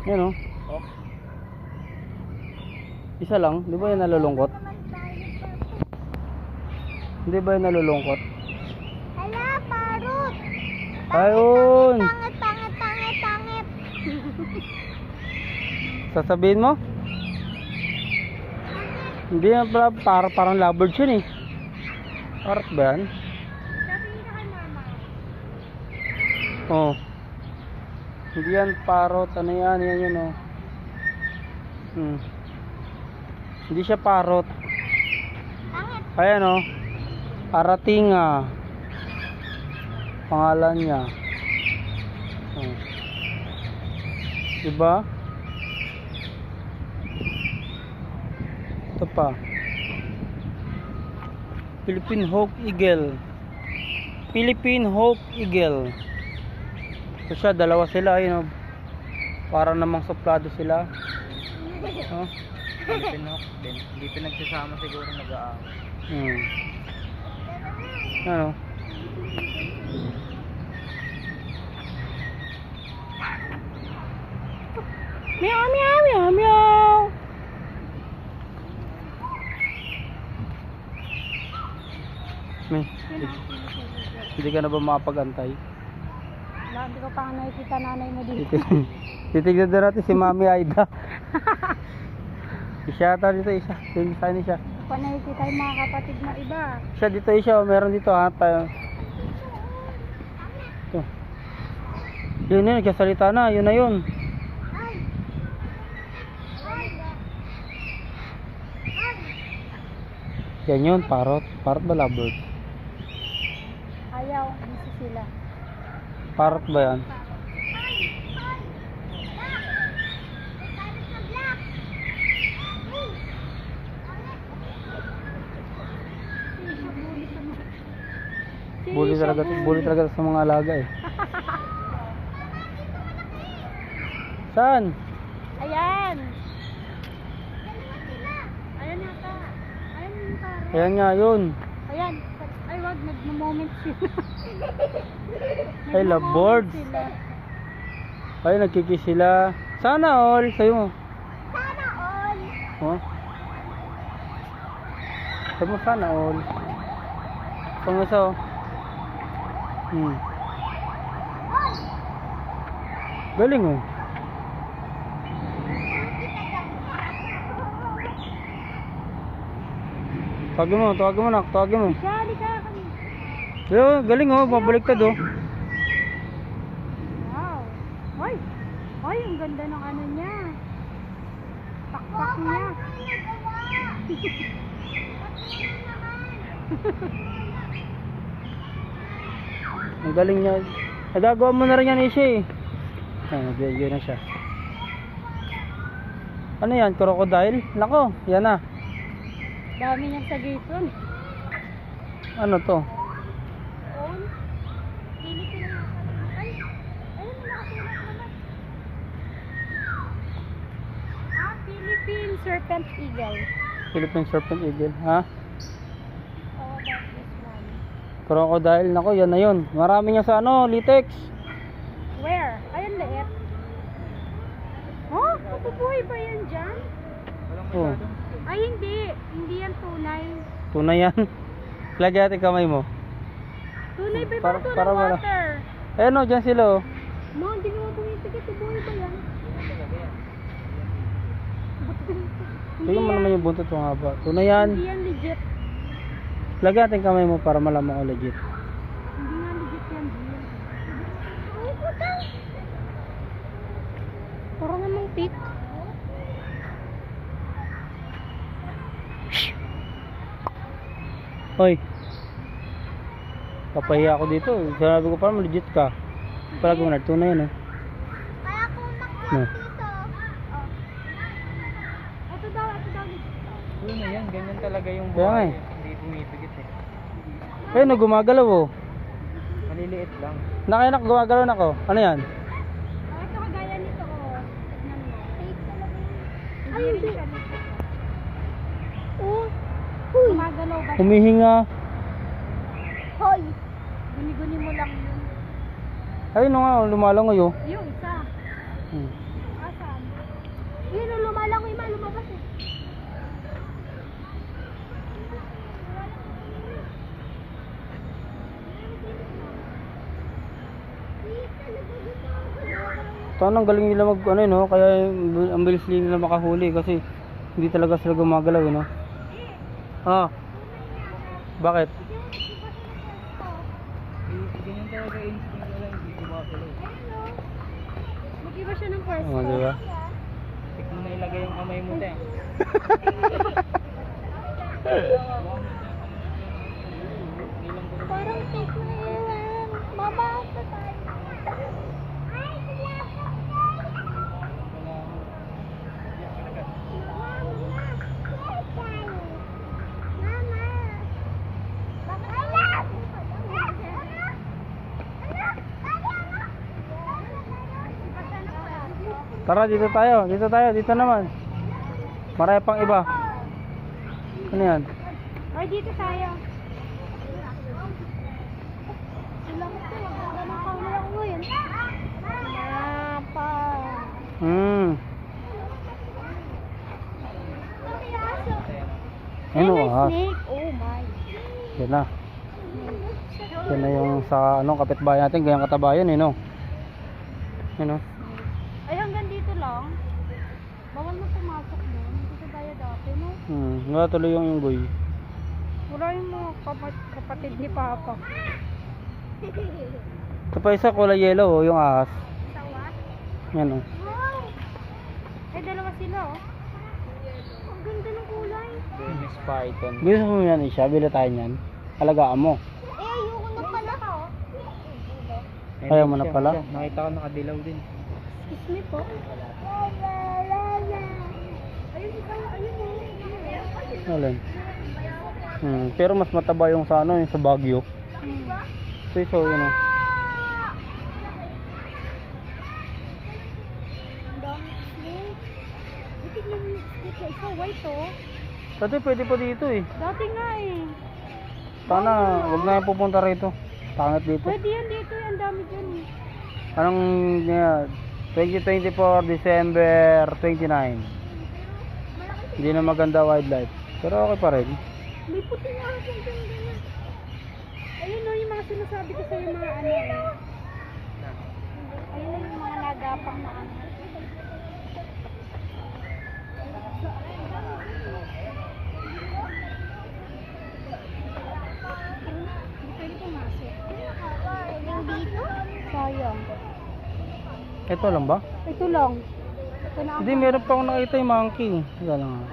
Yan o. Oh. Isa lang. Di ba yan nalulungkot? Hindi ba yan nalulungkot? Hala, parot! Ayun! Pangit, pangit, pangit, pangit! Sasabihin mo? Hindi yan pala, parang lovebirds yun eh. Parot ba yan? Sabihin ka kay mama. Oh. Hindi yan parot. Ano yan? Yan yun oh. Hindi siya parot. Pangit! Ayan oh. Aratinga. Pangalan niya. Oh. Diba? Ito pa. Philippine Hawk Eagle. Philippine Hawk Eagle. Ito siya, dalawa sila. Ayun oh. Para namang suplado sila. Oh. Philippine Hawk din. Hindi pinagsasama siguro nag-aaway. Ano? Meow, meow, meow, meow. May, hindi ka na ba makapag-antay? Wala, hindi ko pa nga nakikita nanay mo dito. Titignan din natin si Mami Aida. Isa ata dito, isa. Isa siya. Pa nakikita yung mga kapatid mo iba. Siya dito, isa. Meron dito ha. Ito. Yun yun, nagkasalita na. Yun na yun. Yan yun, parrot. Parrot ba lovebird? Ayaw, busy sila. Parrot ba yan? Bully talaga sa mga alaga eh. Saan? Ayan! Ayan yata. Ayan yung parrot. Ayan nga yun. Ayan. Ay, wag, nagmo-moment sila. Ay, lovebird. Sila. Ay, nagkikis sila. Sana all. Sayo mo. Sana all! Oh. Sayo mo sana all. Pangusa oh. Galing oh. Tawagin mo nak, tawagin mo. Sali ka kami. Yo, galing oh, babaliktad oh. Wow. Hoy! Hoy, ang ganda ng ano niya. Pakpak niya. Ang galing niya. Nagagawa mo na rin yan isa eh. Ayan, nag-video na siya. Ano yan? Crocodile? Nako, yan na. Dami niyang sagipon. Ano to? On. Philippine na. Ay, ayun na nakasulat naman. Philippine Serpent Eagle. Philippine Serpent Eagle, ha? How about this one? Crocodile, nako, yan na yun. Marami niya sa ano, latex. Where? Ayun, liit. Oh, mabubuhay ba yan dyan? Oh, Ay, hindi. Hindi yan tunay. tunay yan. Lagyan natin kamay mo. Tunay ba Para- ito para ng wala. water? Ayan o, dyan sila oh. No, hindi mo tumitigit. Buhay ba yan? Tingnan mo naman yung buntot ng haba. Tunay yan. Hindi yan legit. Lagyan natin kamay mo para malaman ko legit. Hindi nga legit yan. Ay, puta! Parang namang pit. Hoy. Papahiya ako dito. Sabi ko parang legit ka. Pala kung tunay yan oh. Kaya kung nakuha No. dito. Oh. Ito daw legit. Uy na yan, ganyan talaga yung Kaya nga buhay. eh. Hindi pumipigit eh. Ayun oh, gumagalaw oh. Maliliit lang. Nakainak, gumagalaw na ako. Ano yan? Oh, ito kagaya nito. Oh. Tignan mo. Fake talaga yun. Ay, hindi. Oh. Huy. Gumagalaw ba siya? Humihinga. Hoy. Guni-guni mo lang yun. Ayun oh nga, lumalangoy oh. Yung isa. Hmm. Asan? Tanang galing nila mag ano no, kaya ang bilis nila makahuli kasi hindi talaga sila gumagalaw, no. Ah. Bakit? Ganyan talaga instinct nila, hindi gumagalaw. Mag-iba siya ng pwesto. Oh, di ba? Tik mo na ilagay yung kamay mo, te. Parang take na yan. Mabasa tayo. Ay, sila! Tara, dito tayo. Dito tayo. Dito naman. Marami pang iba. Ano yan? Ay, dito tayo. Ilang ito. Ganang kamay ako yun. Pa. Ano Ay, may ah? snake. Oh my. Yan na. Yan na yung sa ano, kapitbahay natin. Gayang katabayan eh, no? Ano? Ay, hanggang dito lang. Bawal na pumasok doon. Dito tayo dati, no? Wala tuloy yung unggoy. Wala yung mga kapatid ni Papa. Ito pa isa, kulay yellow, oh, yung ahas. Tawa? Yan oh. Wow! Ay, dalawa sila, oh. Ang ganda ng kulay. Miss Python. Gusto mo yan isa, bili tayo yan. Alagaan mo. Eh, ayoko na pala, oh. Ayaw mo na pala? Nakita ko nakadilaw din. Excuse me po. Ayun, ikaw, ayun, oh. Alin? Pero mas mataba yung sa ano, yung sa Baguio. So, yun oh. Ang dami snake. Butik yung snake na isa, white, oh. Dati pwede pa dito eh. Dati nga, eh. Sana, wag na yung pupunta rito. Pangit dito. Pwede yan dito, eh. Ang dami dyan, eh. Anong, 2024, December 29. Hindi na maganda wildlife. Pero okay pa rin. May puti nga ako ang ganda na. Ayun, no, yung mga sinasabi ko sa'yo, mga ano, eh. Ayun na yung mga nagapang na ano. Hindi pwede pumasok. Yung dito? Sayang. Ito lang ba? Ito lang. Ito na ang Hindi, meron pa akong nakita yung monkey. Wala lang.